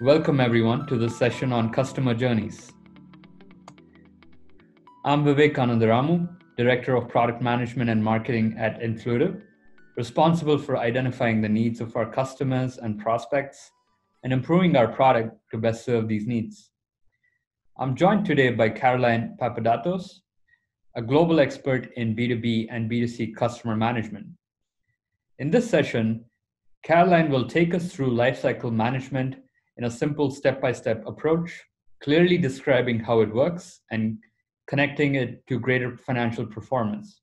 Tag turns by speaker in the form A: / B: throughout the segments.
A: Welcome everyone to this session on customer journeys. I'm Vivek Anandaramu, Director of Product Management and Marketing at Influitive, responsible for identifying the needs of our customers and prospects and improving our product to best serve these needs. I'm joined today by Caroline Papadatos, a global expert in B2B and B2C customer management. In this session, Caroline will take us through lifecycle management in a simple step-by-step approach, clearly describing how it works and connecting it to greater financial performance.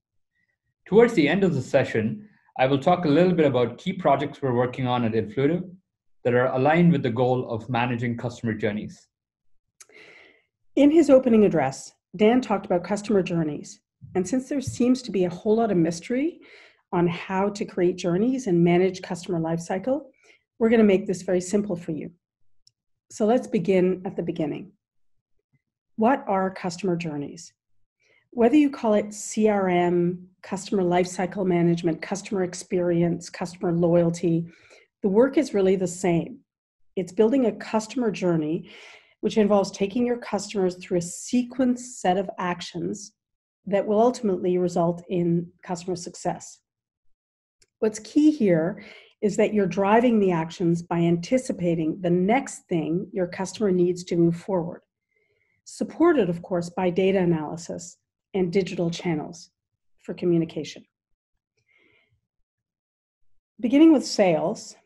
A: Towards the end of the session, I will talk a little bit about key projects we're working on at Influitive that are aligned with the goal of managing customer journeys.
B: In his opening address, Dan talked about customer journeys. And since there seems to be a whole lot of mystery on how to create journeys and manage customer lifecycle, we're going to make this very simple for you. So let's begin at the beginning. What are customer journeys? Whether you call it CRM, customer lifecycle management, customer experience, customer loyalty, the work is really the same. It's building a customer journey which involves taking your customers through a sequenced set of actions that will ultimately result in customer success. What's key here is that you're driving the actions by anticipating the next thing your customer needs to move forward, supported, of course, by data analysis and digital channels for communication. Beginning with sales,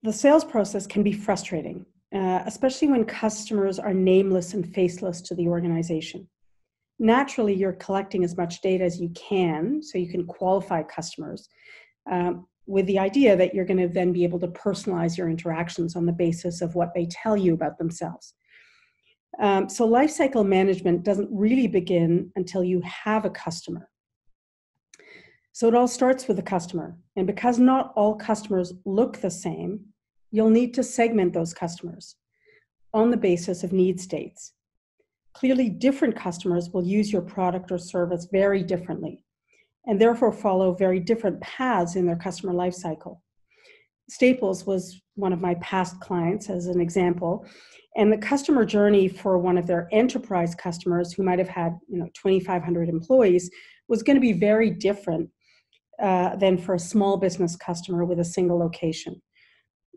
B: the sales process can be frustrating, especially when customers are nameless and faceless to the organization. Naturally, you're collecting as much data as you can so you can qualify customers with the idea that you're going to then be able to personalize your interactions on the basis of what they tell you about themselves. So lifecycle management doesn't really begin until you have a customer. So it all starts with the customer. And because not all customers look the same, you'll need to segment those customers on the basis of need states. Clearly, different customers will use your product or service very differently, and therefore follow very different paths in their customer lifecycle. Staples was one of my past clients as an example, and the customer journey for one of their enterprise customers who might have had 2,500 employees was going to be very different than for a small business customer with a single location.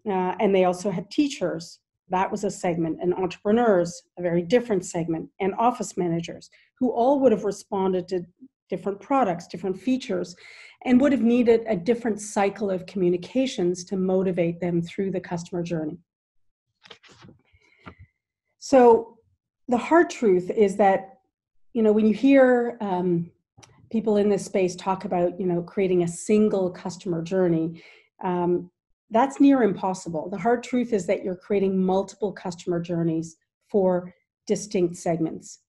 B: And they also had teachers. That was a segment, and entrepreneurs, a very different segment, and office managers who all would have responded to different products, different features, and would have needed a different cycle of communications to motivate them through the customer journey. So the hard truth is that, when you hear people in this space talk about, creating a single customer journey, that's near impossible. The hard truth is that you're creating multiple customer journeys for distinct segments.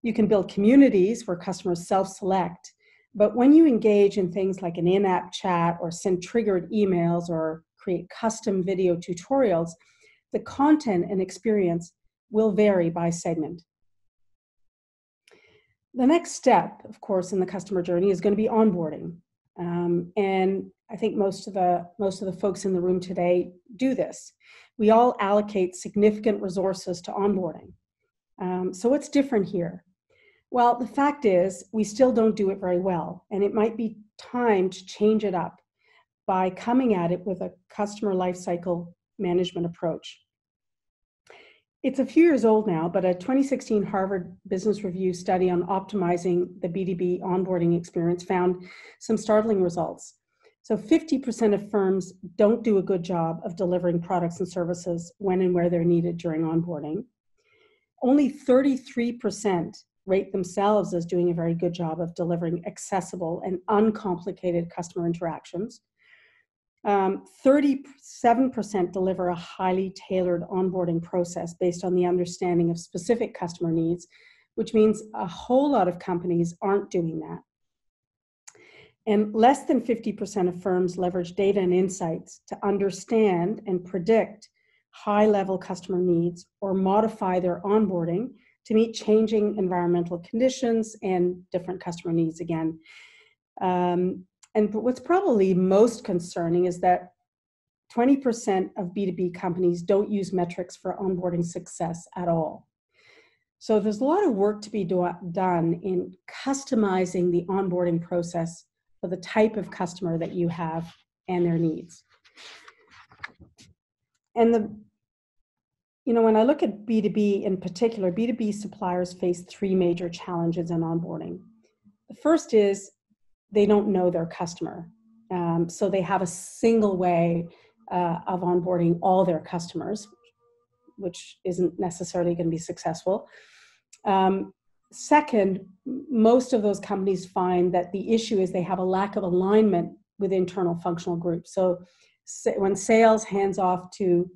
B: You can build communities where customers self-select, but when you engage in things like an in-app chat or send triggered emails or create custom video tutorials, the content and experience will vary by segment. The next step, of course, in the customer journey is going to be onboarding. And I think most of the folks in the room today do this. We all allocate significant resources to onboarding. So what's different here? Well, the fact is we still don't do it very well, and it might be time to change it up by coming at it with a customer lifecycle management approach. It's a few years old now, but a 2016 Harvard Business Review study on optimizing the B2B onboarding experience found some startling results. So 50% of firms don't do a good job of delivering products and services when and where they're needed during onboarding. Only 33% rate themselves as doing a very good job of delivering accessible and uncomplicated customer interactions. 37% deliver a highly tailored onboarding process based on the understanding of specific customer needs, which means a whole lot of companies aren't doing that. And less than 50% of firms leverage data and insights to understand and predict high-level customer needs or modify their onboarding to meet changing environmental conditions and different customer needs again. And what's probably most concerning is that 20% of B2B companies don't use metrics for onboarding success at all. So there's a lot of work to be done in customizing the onboarding process for the type of customer that you have and their needs. And when I look at B2B in particular, B2B suppliers face three major challenges in onboarding. The first is they don't know their customer. So they have a single way of onboarding all their customers, which isn't necessarily going to be successful. Second, most of those companies find that the issue is they have a lack of alignment with internal functional groups. So when sales hands off to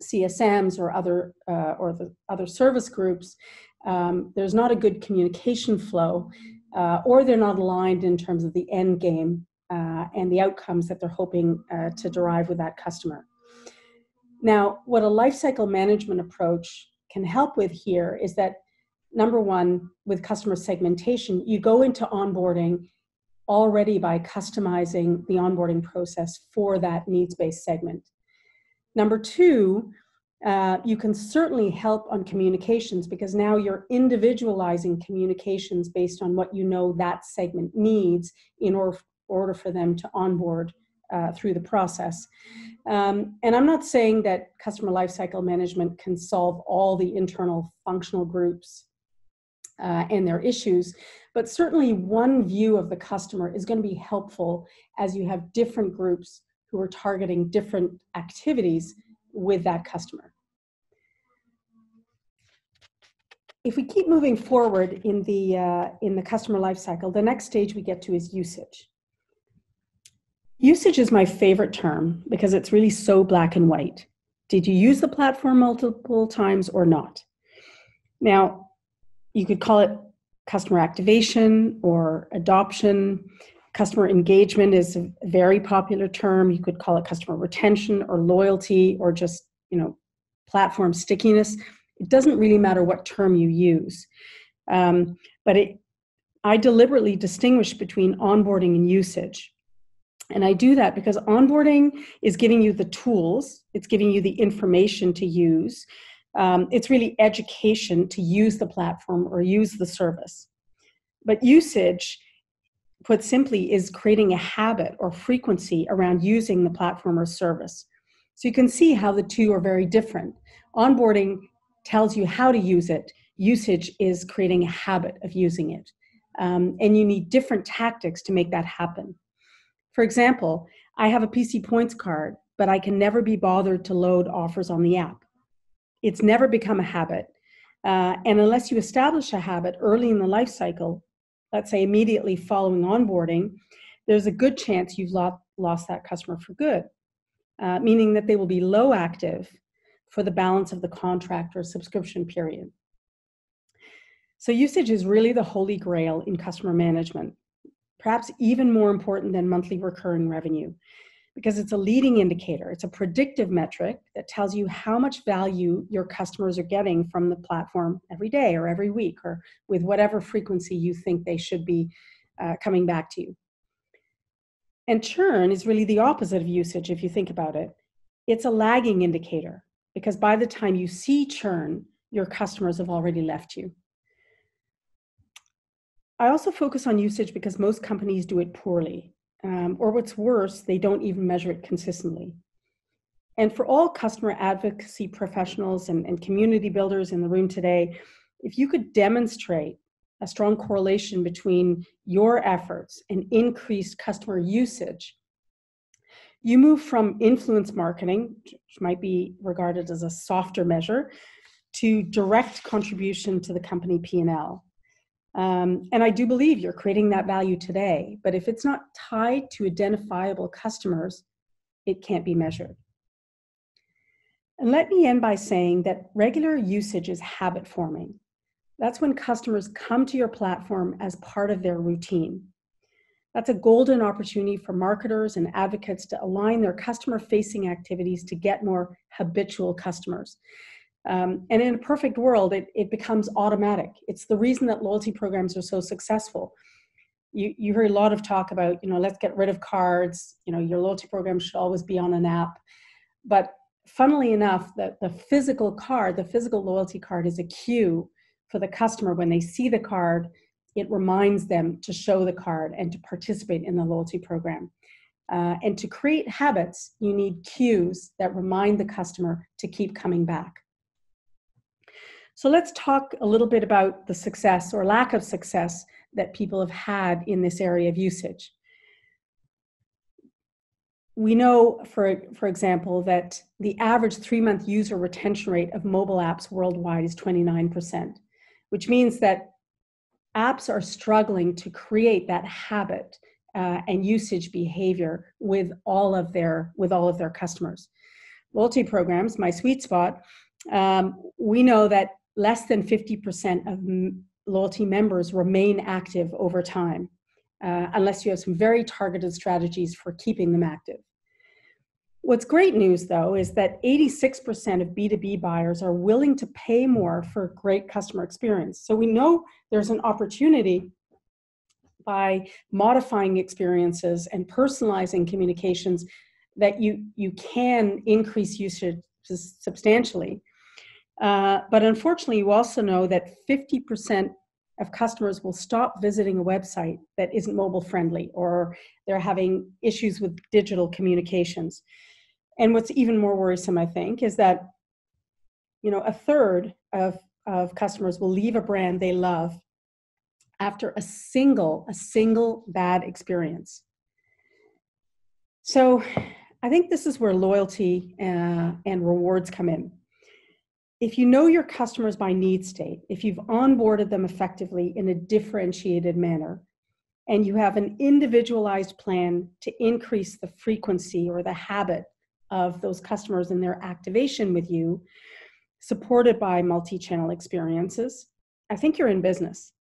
B: CSMs or the other service groups, there's not a good communication flow, or they're not aligned in terms of the end game and the outcomes that they're hoping to derive with that customer. Now, what a lifecycle management approach can help with here is that, number one, with customer segmentation, you go into onboarding already by customizing the onboarding process for that needs-based segment. Number two, you can certainly help on communications because now you're individualizing communications based on what you know that segment needs in order for them to onboard through the process. And I'm not saying that customer lifecycle management can solve all the internal functional groups and their issues, but certainly one view of the customer is going to be helpful as you have different groups who are targeting different activities with that customer. If we keep moving forward in the customer lifecycle, the next stage we get to is usage. Usage is my favorite term because it's really so black and white. Did you use the platform multiple times or not? Now, you could call it customer activation or adoption. Customer engagement is a very popular term. You could call it customer retention or loyalty or just, platform stickiness. It doesn't really matter what term you use. But I deliberately distinguish between onboarding and usage. And I do that because onboarding is giving you the tools, it's giving you the information to use. It's really education to use the platform or use the service. But usage, put simply, is creating a habit or frequency around using the platform or service. So you can see how the two are very different. Onboarding tells you how to use it. Usage is creating a habit of using it. And you need different tactics to make that happen. For example, I have a PC points card, but I can never be bothered to load offers on the app. It's never become a habit. And unless you establish a habit early in the life cycle, let's say immediately following onboarding, there's a good chance you've lost that customer for good, meaning that they will be low active for the balance of the contract or subscription period. So usage is really the holy grail in customer management, perhaps even more important than monthly recurring revenue, because it's a leading indicator. It's a predictive metric that tells you how much value your customers are getting from the platform every day or every week or with whatever frequency you think they should be coming back to you. And churn is really the opposite of usage if you think about it. It's a lagging indicator because by the time you see churn, your customers have already left you. I also focus on usage because most companies do it poorly. Or what's worse, they don't even measure it consistently. And for all customer advocacy professionals and community builders in the room today, if you could demonstrate a strong correlation between your efforts and increased customer usage, you move from influence marketing, which might be regarded as a softer measure, to direct contribution to the company P&L. And I do believe you're creating that value today, but if it's not tied to identifiable customers, it can't be measured. And let me end by saying that regular usage is habit forming. That's when customers come to your platform as part of their routine. That's a golden opportunity for marketers and advocates to align their customer-facing activities to get more habitual customers. And in a perfect world, it becomes automatic. It's the reason that loyalty programs are so successful. You heard a lot of talk about, let's get rid of cards. Your loyalty program should always be on an app. But funnily enough, the physical card, the physical loyalty card is a cue for the customer. When they see the card, it reminds them to show the card and to participate in the loyalty program. And to create habits, you need cues that remind the customer to keep coming back. So let's talk a little bit about the success or lack of success that people have had in this area of usage. We know, for example, that the average 3-month user retention rate of mobile apps worldwide is 29%, which means that apps are struggling to create that habit and usage behavior with all of their customers. Loyalty programs, my sweet spot, we know that less than 50% of loyalty members remain active over time, unless you have some very targeted strategies for keeping them active. What's great news, though, is that 86% of B2B buyers are willing to pay more for a great customer experience. So we know there's an opportunity by modifying experiences and personalizing communications that you can increase usage substantially. But unfortunately, you also know that 50% of customers will stop visiting a website that isn't mobile friendly, or they're having issues with digital communications. And what's even more worrisome, I think, is that a third of customers will leave a brand they love after a single bad experience. So I think this is where loyalty and rewards come in. If you know your customers by need state, if you've onboarded them effectively in a differentiated manner, and you have an individualized plan to increase the frequency or the habit of those customers and their activation with you, supported by multi-channel experiences, I think you're in business.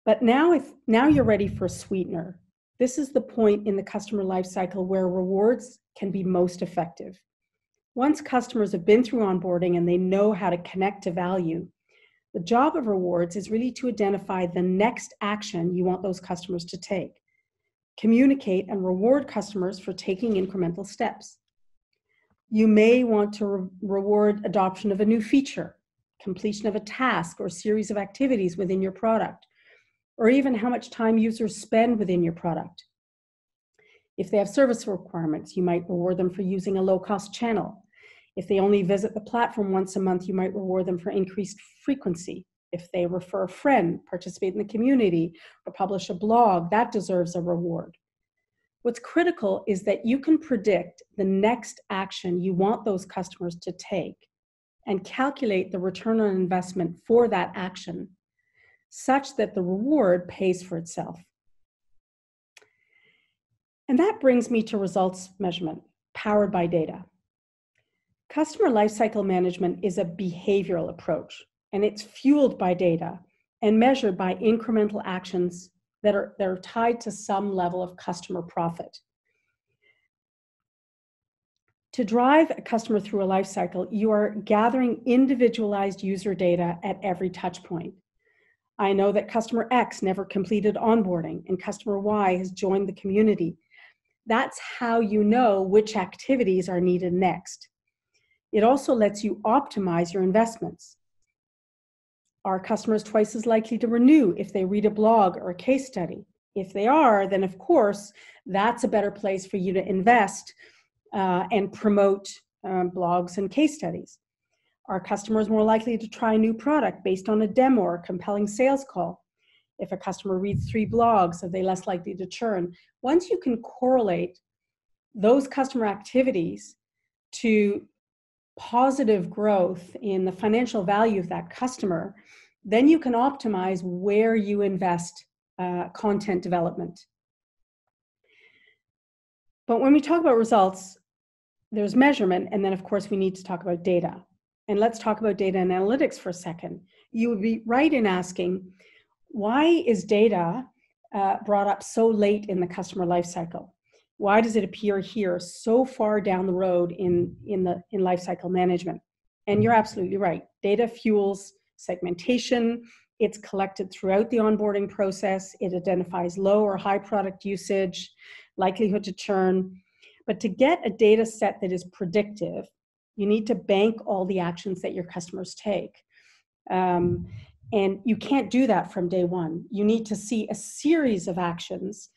B: But now you're ready for a sweetener. This is the point in the customer lifecycle where rewards can be most effective. Once customers have been through onboarding and they know how to connect to value, the job of rewards is really to identify the next action you want those customers to take. Communicate and reward customers for taking incremental steps. You may want to reward adoption of a new feature, completion of a task or series of activities within your product, or even how much time users spend within your product. If they have service requirements, you might reward them for using a low-cost channel. If they only visit the platform once a month, you might reward them for increased frequency. If they refer a friend, participate in the community, or publish a blog, that deserves a reward. What's critical is that you can predict the next action you want those customers to take and calculate the return on investment for that action, such that the reward pays for itself. And that brings me to results measurement, powered by data. Customer lifecycle management is a behavioral approach, and it's fueled by data and measured by incremental actions that are tied to some level of customer profit. To drive a customer through a lifecycle, you are gathering individualized user data at every touch point. I know that customer X never completed onboarding and customer Y has joined the community. That's how you know which activities are needed next. It also lets you optimize your investments. Are customers twice as likely to renew if they read a blog or a case study? If they are, then of course, that's a better place for you to invest and promote blogs and case studies. Are customers more likely to try a new product based on a demo or a compelling sales call? If a customer reads 3 blogs, are they less likely to churn? Once you can correlate those customer activities to positive growth in the financial value of that customer, then you can optimize where you invest content development. But when we talk about results, there's measurement, and then of course we need to talk about data. And let's talk about data and analytics for a second. You would be right in asking, why is data brought up so late in the customer lifecycle? Why does it appear here so far down the road in lifecycle management? And you're absolutely right. Data fuels segmentation, It's collected throughout the onboarding process. It identifies low or high product usage, likelihood to churn. But to get a data set that is predictive, you need to bank all the actions that your customers take. And you can't do that from day one. You need to see a series of actions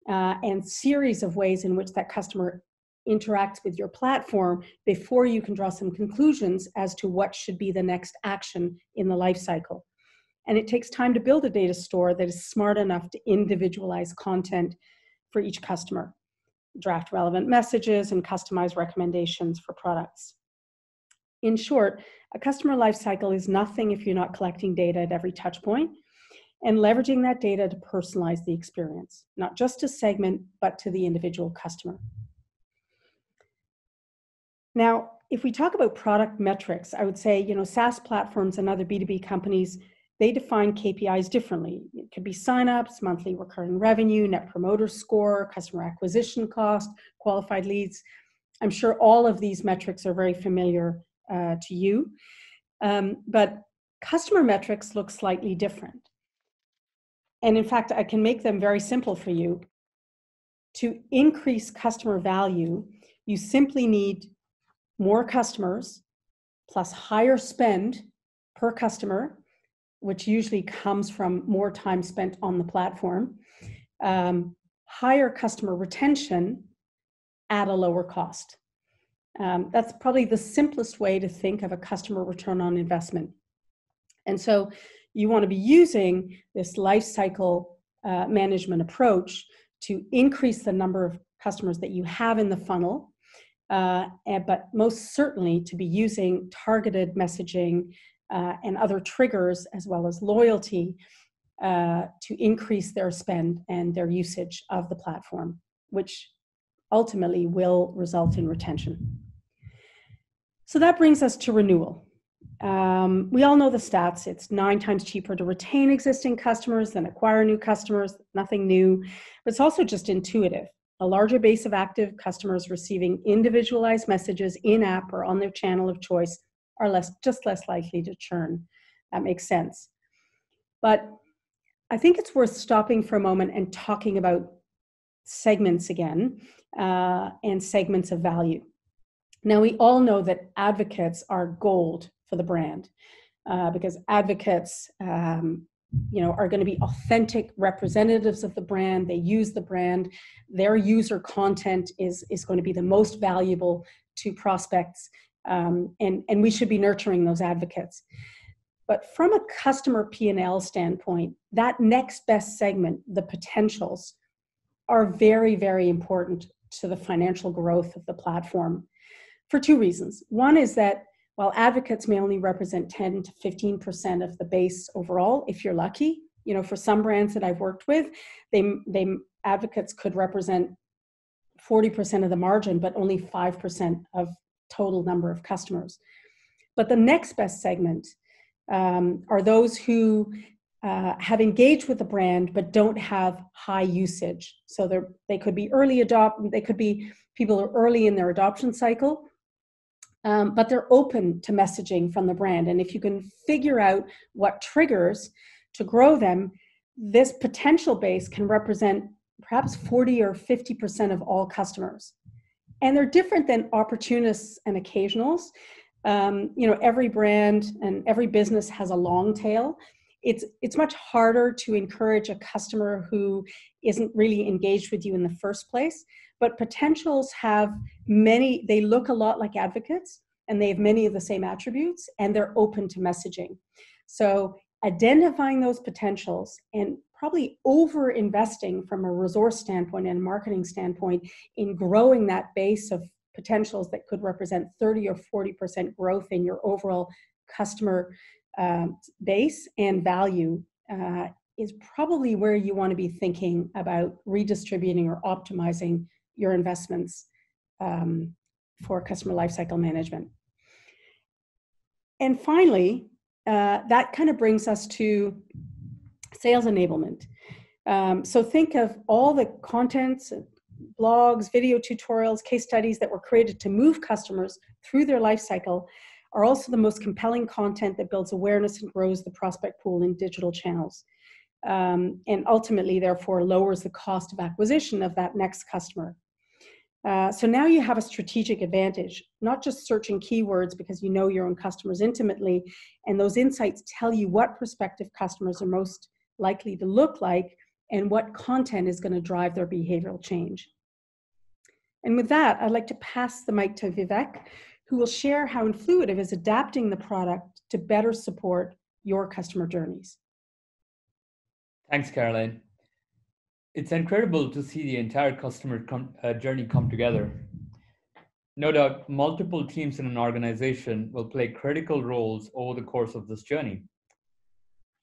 B: and series of ways in which that customer interacts with your platform before you can draw some conclusions as to what should be the next action in the life cycle. And it takes time to build a data store that is smart enough to individualize content for each customer, draft relevant messages, and customize recommendations for products. In short, a customer lifecycle is nothing if you're not collecting data at every touch point and leveraging that data to personalize the experience, not just to segment, but to the individual customer. Now, if we talk about product metrics, I would say, SaaS platforms and other B2B companies, they define KPIs differently. It could be signups, monthly recurring revenue, net promoter score, customer acquisition cost, qualified leads. I'm sure all of these metrics are very familiar to you, but customer metrics look slightly different. And in fact, I can make them very simple for you. To increase customer value, you simply need more customers plus higher spend per customer, which usually comes from more time spent on the platform, higher customer retention at a lower cost. That's probably the simplest way to think of a customer return on investment. And so you want to be using this life cycle management approach to increase the number of customers that you have in the funnel, but most certainly to be using targeted messaging and other triggers, as well as loyalty, to increase their spend and their usage of the platform, which ultimately will result in retention. So that brings us to renewal. We all know the stats. It's 9 times cheaper to retain existing customers than acquire new customers. Nothing new, but it's also just intuitive. A larger base of active customers receiving individualized messages in-app or on their channel of choice are less likely to churn. That makes sense. But I think it's worth stopping for a moment and talking about segments again, and segments of value. Now, we all know that advocates are gold for the brand, because advocates are going to be authentic representatives of the brand. They use the brand. Their user content is going to be the most valuable to prospects, and we should be nurturing those advocates. But from a customer P&L standpoint, that next best segment, the potentials, are very, very important to the financial growth of the platform for 2 reasons. One is that while advocates may only represent 10 to 15% of the base overall, if you're lucky, for some brands that I've worked with, advocates could represent 40% of the margin, but only 5% of total number of customers. But the next best segment are those who have engaged with the brand but don't have high usage. So they could be they could be people who are early in their adoption cycle, but they're open to messaging from the brand. And if you can figure out what triggers to grow them, this potential base can represent perhaps 40 or 50% of all customers. And they're different than opportunists and occasionals. Every brand and every business has a long tail. It's much harder to encourage a customer who isn't really engaged with you in the first place. But potentials they look a lot like advocates, and they have many of the same attributes, and they're open to messaging. So identifying those potentials and probably over investing from a resource standpoint and marketing standpoint in growing that base of potentials that could represent 30 or 40% growth in your overall customer base and value is probably where you want to be thinking about redistributing or optimizing your investments for customer lifecycle management. And finally, that kind of brings us to sales enablement. So think of all the contents, blogs, video tutorials, case studies that were created to move customers through their lifecycle are also the most compelling content that builds awareness and grows the prospect pool in digital channels. And ultimately, therefore, lowers the cost of acquisition of that next customer. So now you have a strategic advantage, not just searching keywords because you know your own customers intimately, and those insights tell you what prospective customers are most likely to look like and what content is going to drive their behavioral change. And with that, I'd like to pass the mic to Vivek, who will share how Influitive is adapting the product to better support your customer journeys.
A: Thanks, Caroline. It's incredible to see the entire customer journey come together. No doubt, multiple teams in an organization will play critical roles over the course of this journey.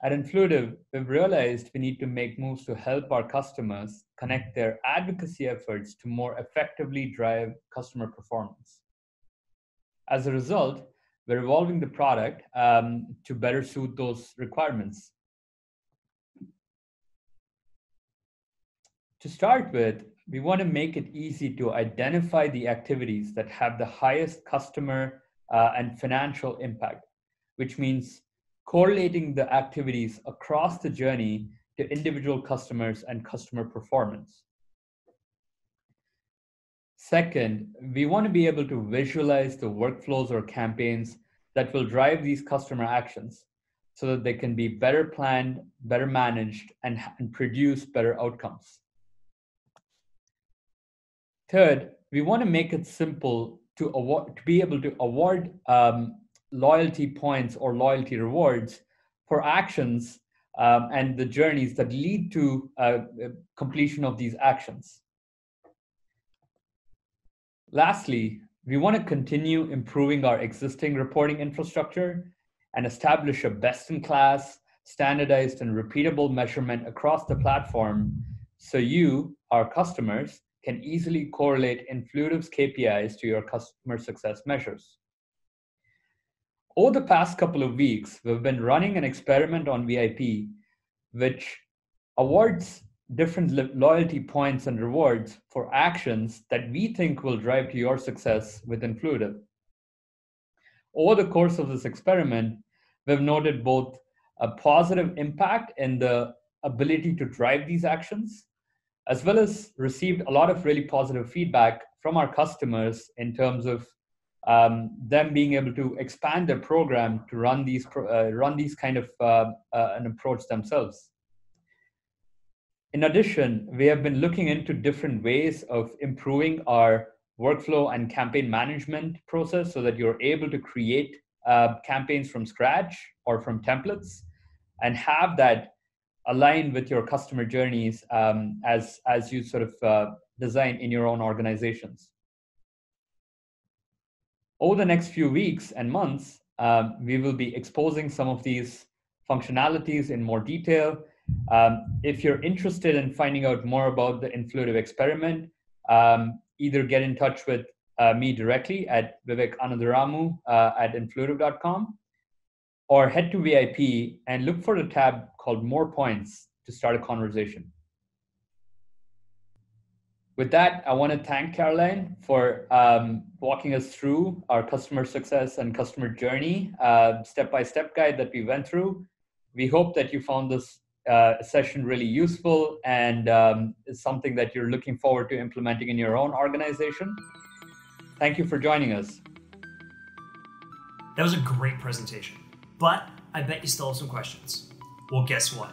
A: At Influitive, we've realized we need to make moves to help our customers connect their advocacy efforts to more effectively drive customer performance. As a result, we're evolving the product to better suit those requirements. To start with, we want to make it easy to identify the activities that have the highest customer and financial impact, which means correlating the activities across the journey to individual customers and customer performance. Second, we want to be able to visualize the workflows or campaigns that will drive these customer actions so that they can be better planned, better managed, and produce better outcomes. Third, we want to make it simple to be able to award loyalty points or loyalty rewards for actions and the journeys that lead to completion of these actions. Lastly, we want to continue improving our existing reporting infrastructure and establish a best-in-class, standardized, and repeatable measurement across the platform so you, our customers, can easily correlate Influitive's KPIs to your customer success measures. Over the past couple of weeks, we've been running an experiment on VIP, which awards different loyalty points and rewards for actions that we think will drive to your success with Influitive. Over the course of this experiment, we've noted both a positive impact in the ability to drive these actions, as well as received a lot of really positive feedback from our customers in terms of them being able to expand their program to run these kind of an approach themselves. In addition, we have been looking into different ways of improving our workflow and campaign management process so that you're able to create campaigns from scratch or from templates and have that align with your customer journeys as you sort of design in your own organizations. Over the next few weeks and months, we will be exposing some of these functionalities in more detail. If you're interested in finding out more about the Influitive experiment, either get in touch with me directly at Vivek Anandaramu at influitive.com, or head to VIP and look for the tab called More Points to start a conversation. With that, I want to thank Caroline for walking us through our customer success and customer journey step-by-step guide that we went through. We hope that you found this session really useful and is something that you're looking forward to implementing in your own organization. Thank you for joining us.
C: That was a great presentation, but I bet you still have some questions. Well, guess what?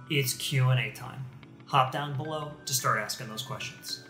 C: It's Q&A time. Hop down below to start asking those questions.